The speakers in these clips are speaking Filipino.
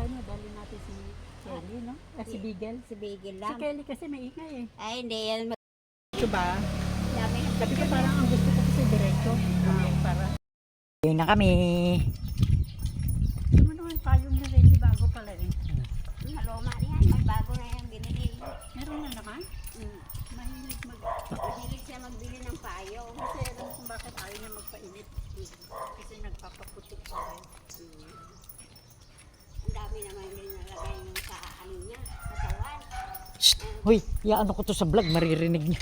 tayo, dali natin si Kelly, no? Si Bigel. Si Bigel Si lang. Kelly kasi maingay eh. Ay, hindi yan. Ito ba? Dami. Sabi ko parang ang gusto ko kasi diretso. Para. Yun na kami. Ano naman payong na ready bago pala eh. Maloma yan. May bago na yung binili. Meron na naman. Mahilig Mahilig siya magbili ng payong. Kasi alam kung bakit ayaw niya magpainit. Kasi nagpapaputik siya rin. Ang dami naman din nalagay yung sa ano niya. Katawan. Shh! Hoy, yaano ko to sa vlog, maririnig niya.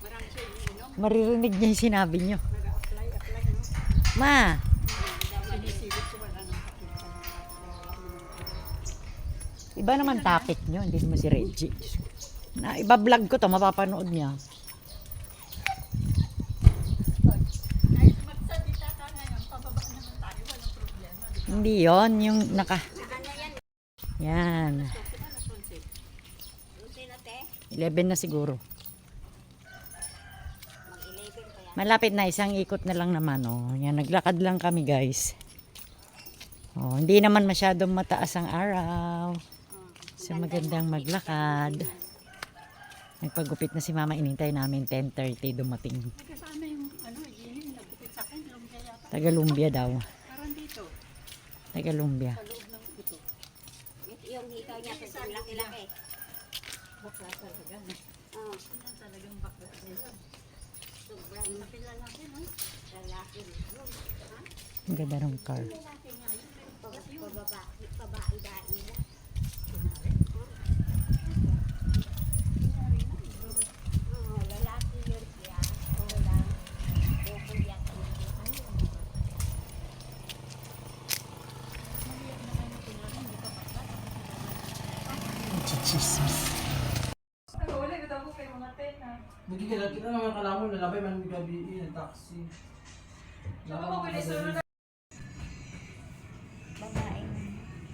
Marami siya iniinom. Maririnig niya yung sinabi niyo. Nag-apply, no? Ma! Sinisilip ko wala nang pakita. Iba naman topic niyo, hindi naman si Reggie. Na, iba vlog ko to, mapapanood niya. Magsalita ka ngayon, pababa naman tayo, walang problema. Hindi yon yung naka... Yan. Unti na te. 11 na siguro. Mag-11 pa yan. Malapit na, isang ikot na lang naman. Oh. Yan, naglakad lang kami guys. Oh, hindi naman masyadong mataas ang araw. So magandang maglakad. Nagpagupit na si mama, inintay namin 10:30 dumating. Kasama yung yun, nagupit sa akin, lumpia yata. Taga-Lumbia daw. Parang dito, Taga-Lumbia. sa loob ng ito. Yung hikaw niya kasi ang laki-laki. Bakla talaga. Oh, Yan talagang bakla nila. sobrang Lalaki, no? lalaki. Yun. Ha? Ang ganda ng car. Lalaki nga yun. Pababae-bae na. Oo, lalaki yun siya. Oo lang. Bukol yan. Chichismis. Nagkikilala naman kalamon na labay man gabi ng taxi.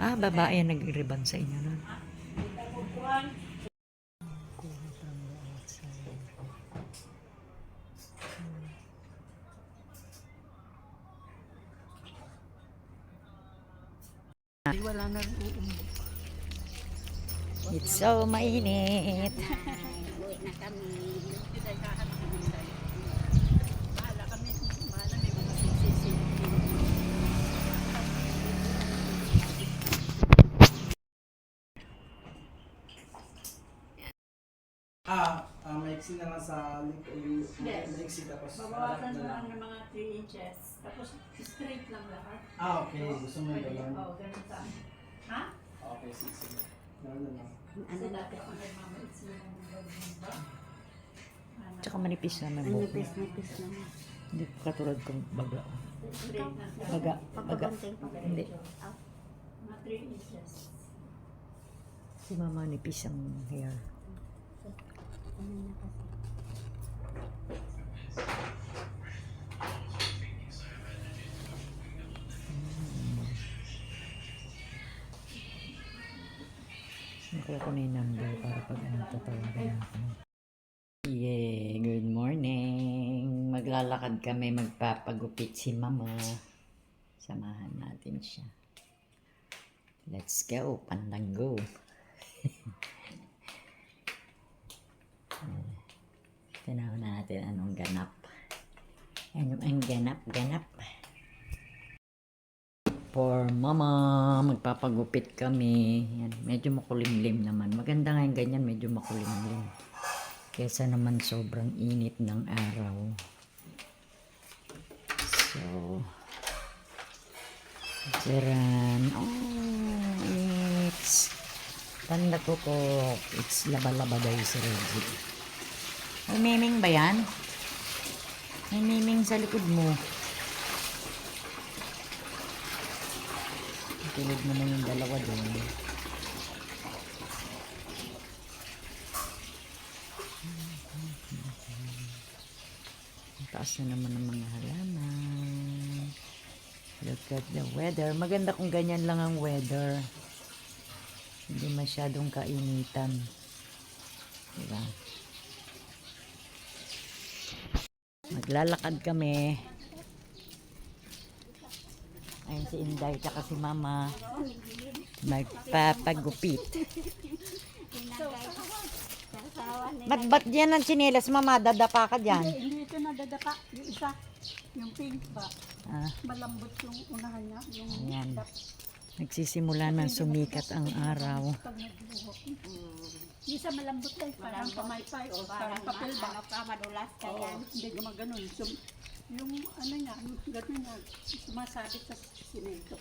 Ah, babae ang nag-ribbon sa inyo nun. Wala na rin uumbo. It's so mainit. Uwi na kami. Hindi kahan ng Hyundai. Bahala kami, bahala may mga sisisi. Maiksi na lang sa link yung maiksi tapos Babawasan na mo lang. lang ng mga 3 inches. Tapos straight lang lahat. Okay. Gusto mo yung ganun? Oo, ganun sa amin. Ha? Okay, sige. Ganun na lang. Kasi dati ako kay mama, it's yung ba? Tsaka manipis naman mo. Nipis naman. Hindi katulad kong baga. Straight lang. Baga. Baga. Pagkakunting Hindi. Mga 3 inches. Si mama nipis ang hair. Ano na kasi. Nakuha ko na yung number para pag tatawagan ako. Yeah, good morning. Maglalakad kami, magpapagupit si mama. Samahan natin siya. Let's go, pandang go. Tanaw na natin anong ganap. Ano ang ganap-ganap. For mama, magpapagupit kami. Yan, medyo makulimlim naman. Maganda nga yung ganyan, medyo makulimlim. Kesa naman sobrang init ng araw. So, Jaran. Oh, it's tanda ko ko. It's laba-laba daw si Reggie. May miming ba yan? May miming sa likod mo. Tulog naman yung dalawa doon. Taas na naman ng mga halaman. Look at the weather. Maganda kung ganyan lang ang weather. Hindi masyadong kainitan. Diba? Maglalakad kami. Ayun si Inday tsaka si Mama. Magpapagupit. Tinagay. Sasawa nila. Ba't yan ang tsinelas, Mama? Dadapa ka dyan. Hindi ito nadadapa. Yung isa, yung pink ba? Ah, Malambot yung unahan niya. Yung ayan. Nagsisimula na sumikat ang araw. pag nagbuho. Yung isa malambot lang. Parang pamaypay o parang papel ba? Ano ka, madulas ka Oo, yan. hindi naman ganun. So, yung ano niya, gano'n niya, sumasabit sa simento.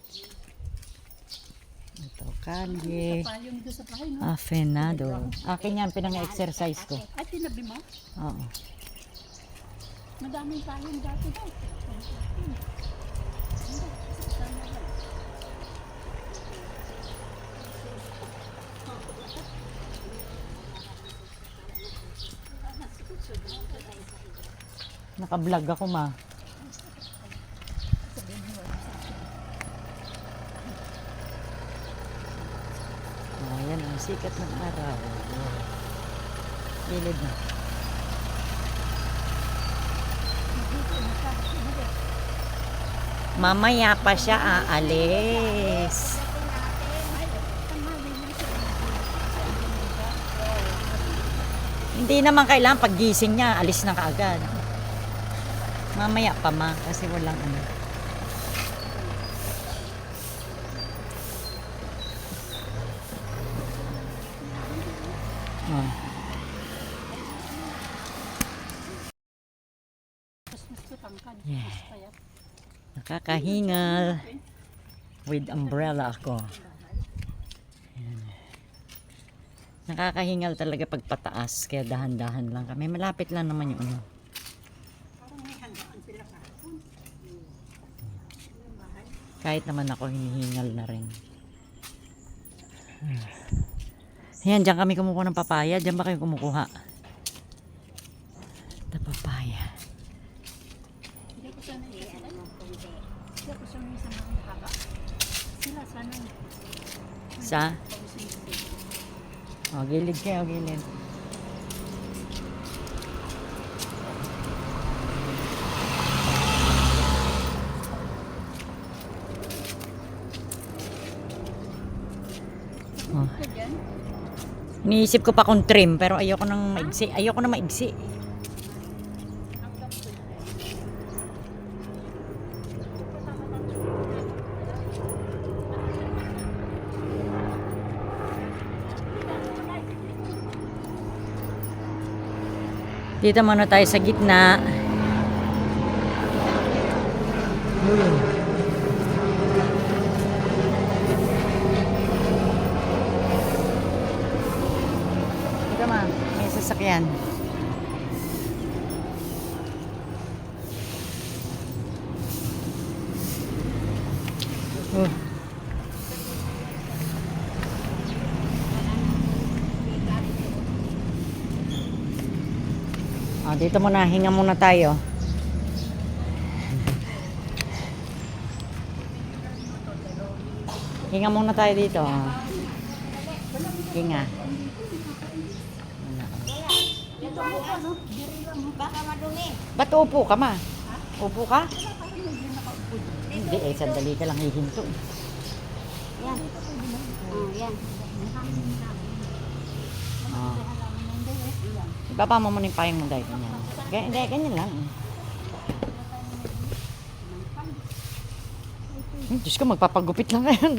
Ito, kalye. Pa yung doon sa bahay, no? Afenado. Akin yan, pinang-exercise ko. Ay, tinabi mo? Oo. Madaming kain dati daw. Naka-vlog ako, Ma. Ayan ang sikat ng araw. Gilid na. Mamaya pa siya aalis. Hindi naman kailangan paggising niya, alis na kaagad. Mamaya pa, Ma, kasi walang ano. Oh. Yeah. Nakakahingal. With umbrella ako. Ayan. Nakakahingal talaga pag pataas. Kaya dahan-dahan lang kami. Malapit lang naman yung ano. Kahit naman ako hinihingal na rin. Ayan, dyan kami kumukuha ng papaya. Dyan ba kayo kumukuha? The papaya. Hindi ko sana Hindi ko sana sa mga haba. Sila sana. Sa? O, gilid kayo, gilid. Oh. Iniisip ko pa kung trim, pero ayoko nang maigsi. Ayoko na maigsi. Dito muna tayo sa gitna. Dito ma, may sasakyan. Oh. Oh, dito muna, hinga muna tayo. Hinga muna tayo dito. Oh. Hinga. Baka madumi. Ba't upo ka, Ma? Upo ka? Hindi, sandali ka lang hihinto. Yan. Oh, yan. Oh. Ibaba mo muna yung payong mo dahil ganyan. Hindi, ganyan lang. Diyos ko, magpapagupit lang ngayon.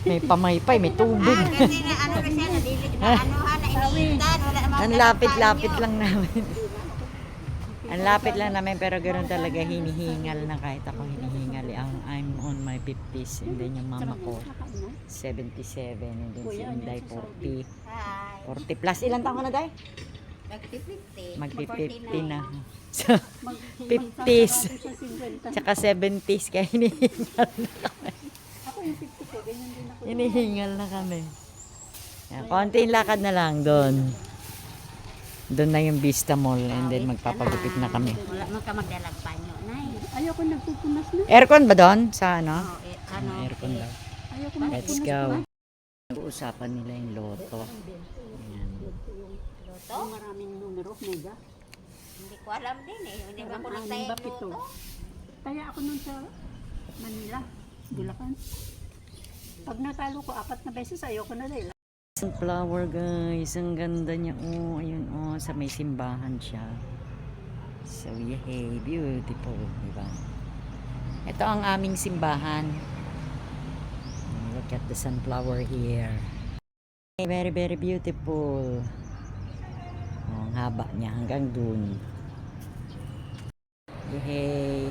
May pamaypay, may tubig. Kasi na ano na siya, nadilig na ano ha, na iniintan. Wala naman Ang lapit-lapit lang namin. Ang lapit lang namin, pero ganoon talaga hinihingal na kahit ako hinihingal. I'm on my 50s, and then yung mama ko 77, and then si Inday 40. Hi. 40 plus. Ilan taon ka na, Day? Mag-50. Mag-50 na. So, 50s. Tsaka 70s, kaya hinihingal na kami. Ako yung 50 ko, ganyan din ako. Hinihingal na kami. Yan, konting lakad na lang doon. Doon na yung Vista Mall, and then magpapagupit na kami. Wala man ka magdalag panyo, nay. Ayoko nagpupunas na. Aircon ba doon? Sa ano? Oh, ano? Aircon daw. Ayoko Let's magpupunas. go. Uusapan nila yung loto. Ayan. Luto? Yung maraming numero, mega. Hindi ko alam din eh. Hindi ba ako Anim nagtayag ba, pito? luto? Kaya ako nun sa Manila. Bulacan. Pag natalo ko 4 na beses, ayoko na dahil. Sunflower guys, ang ganda niya. Oh, ayun oh, sa may simbahan siya. So yay, beautiful, diba? Ito ang aming simbahan. Look at the sunflower here. Very, very beautiful. Oh, ang haba niya hanggang dun. Yay!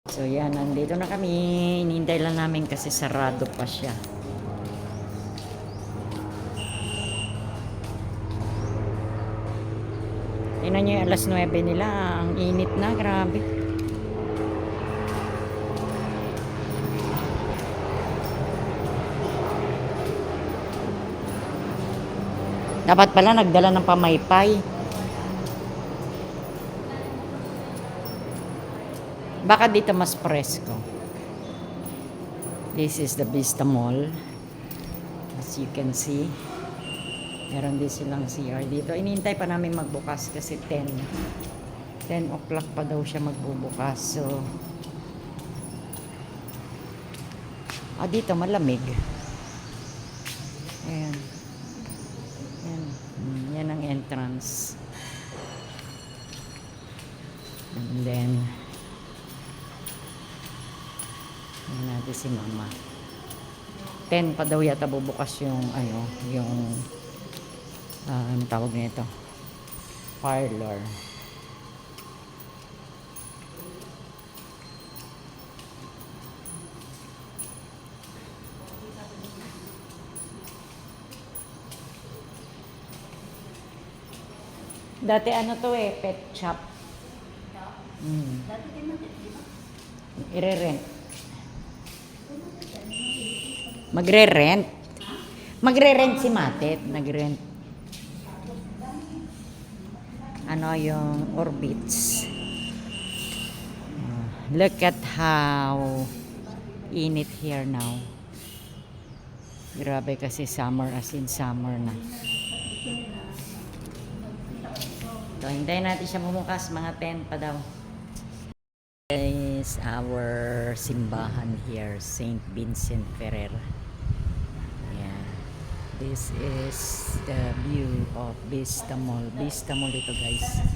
So yan, nandito na kami. Hinihintay lang namin kasi sarado pa siya. Tingnan nyo yung alas 9 nila. Ang init na, grabe. Dapat pala nagdala ng pamaypay. Baka dito mas presko. This is the Vista Mall. As you can see. Meron din silang CR dito. Inintay pa namin magbukas kasi 10 o'clock pa daw siya magbubukas. So, dito malamig. Ayan. Ayan. Yan ang entrance. And then, ayan natin si mama. 10 pa daw yata bubukas yung ano tawag nito? Parlor. Dati ano to pet shop. Dati din natin, di ba? Ire-rent. Magre-rent. Magre-rent si Matet. Nag-rent. Ano yung Orbits. Look at how init here now. Grabe kasi summer as in summer na. So, hintayin natin siya bumukas. Mga 10 pa daw. This is our simbahan here. St. Vincent Ferrer. Ayan. This is the view of Vista Mall. Vista Mall ito guys.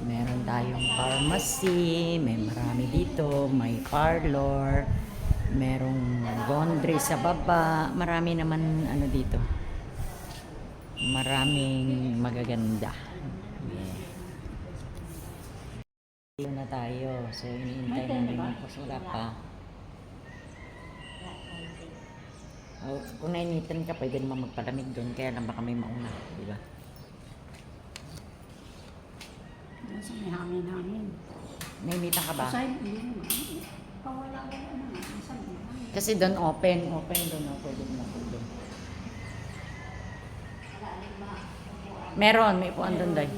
Meron tayong pharmacy. May marami dito. May parlor. Merong laundry sa baba. Marami naman ano dito. Maraming magaganda. Yeah. Dito na tayo. So, iniintay namin magpasura pa. Kung nainitrin ka, pwede naman magpalamig doon. Kaya lang baka may mauna. Diba? Nasa may hangin-hangin. Nainitan ka ba? Kasi hindi naman. Pawala-wala naman. Nasa may hangin. Kasi doon open. Open doon. Pwede mo doon. Meron. May upuan doon dahil.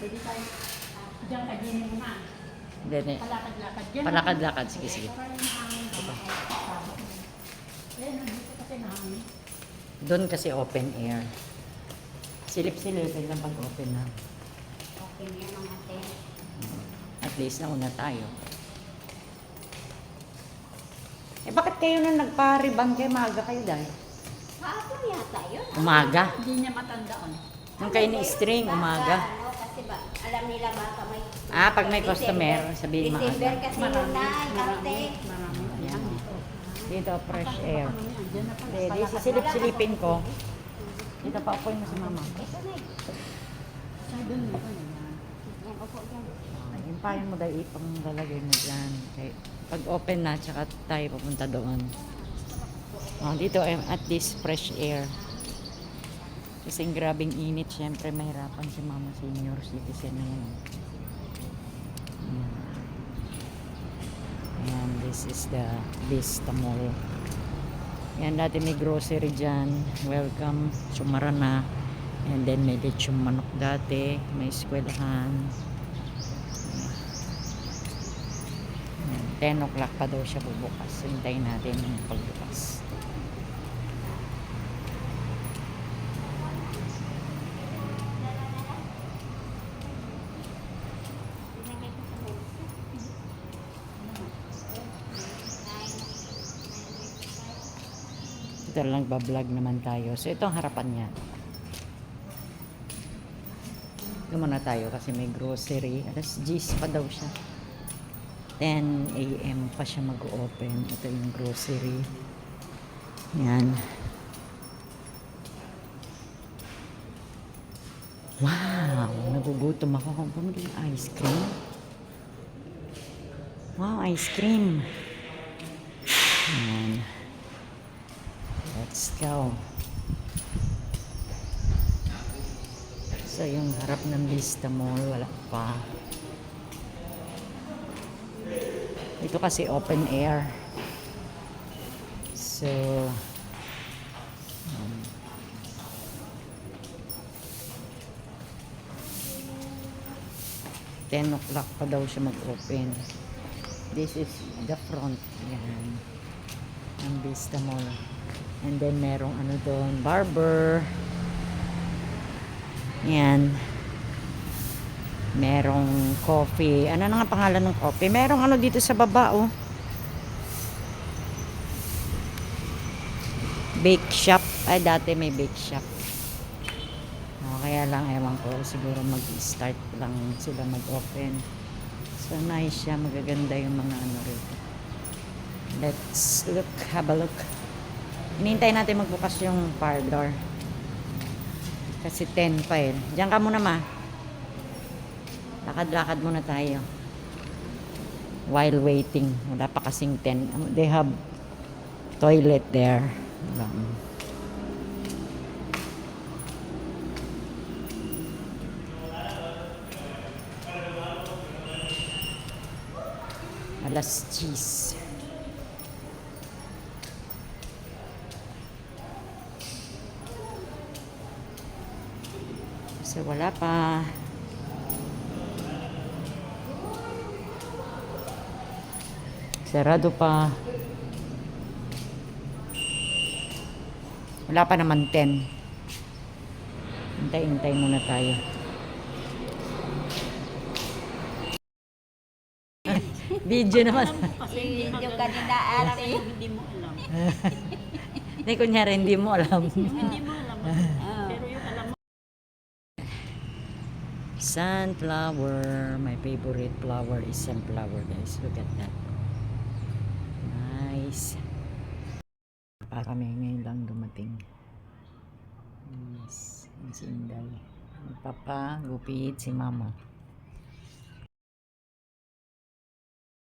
Pwede tayo. Diyan ka din muna. Hindi. Palakad-lakad dyan. Palakad-lakad. Sige, sige. Para yung hangin. Nandito kasi nahangin. Doon kasi open air. Silip-silipin lang pag open na. Okay yan mga ate. At least nauna tayo. Bakit kayo na nagpa-rebound kayo? Maaga kayo dahil? Hapon yata yun. Umaga. Hindi niya matandaan. Nung kayo ni-string, umaga. Ano, kasi ba, alam nila baka may... Pag may customer, sabihin December maaga. kasi yun na, ate. Marami. Ayan. Dito, fresh air. Diyan na pala. Ready, sisilip-silipin ko. Dito pa ako mo si mama. Ito na eh. Sa doon mo pa Yan, opo dyan. Yung payo mo dahil ipang lalagay mo dyan. Okay. Pag open na, tsaka tayo papunta doon. Dito, at least fresh air. Kasi grabing init, syempre mahirapan si mama senior citizen na yan. Ayan, this is the Vista Mall. Yan, dati may grocery dyan. Welcome, sumara na. And then may lechong manok dati. May eskwelahan. 10 o'clock pa daw siya bubukas. So, hintayin natin yung pagbukas. Total lang bablog naman tayo. So ito ang harapan niya. Doon muna tayo kasi may grocery. Alas 10 pa daw siya. 10 a.m. pa siya mag-open. Ito yung grocery. Yan. Wow! Nagugutom ako kung bumili ng ice cream. Wow, ice cream. Yan. Let's go. So, yung harap ng Vista Mall, wala pa. Ito kasi open air. So, 10 o'clock pa daw siya mag-open. This is the front. Yan. Ang Vista Mall. And then, merong ano doon, barber. Yan. Merong coffee. Ano na nga pangalan ng coffee? Merong ano dito sa baba, oh. Bake shop. Ay, dati may bake shop. Oh, kaya lang, ewan ko. Siguro mag-start lang sila mag-open. So, nice siya. Magaganda yung mga ano rito. Let's look. Have a look. Hinihintay natin magbukas yung parlor. Kasi 10 pa eh. Diyan ka muna, ma. Lakad-lakad muna tayo. While waiting. Wala pa kasing 10. They have toilet there. Alas 10. So, wala pa. Sarado pa. Wala pa naman 10. Hintay-hintay muna tayo. Video naman. Yung kanina ate. Hindi mo alam. Hindi, kunyari, hindi mo alam. Hindi mo alam. Pero yung alam mo. Sunflower. My favorite flower is sunflower, guys. Look at that. Nice. Para kami ngayon lang dumating. Yes. Ang sinday. Magpapagupit si mama.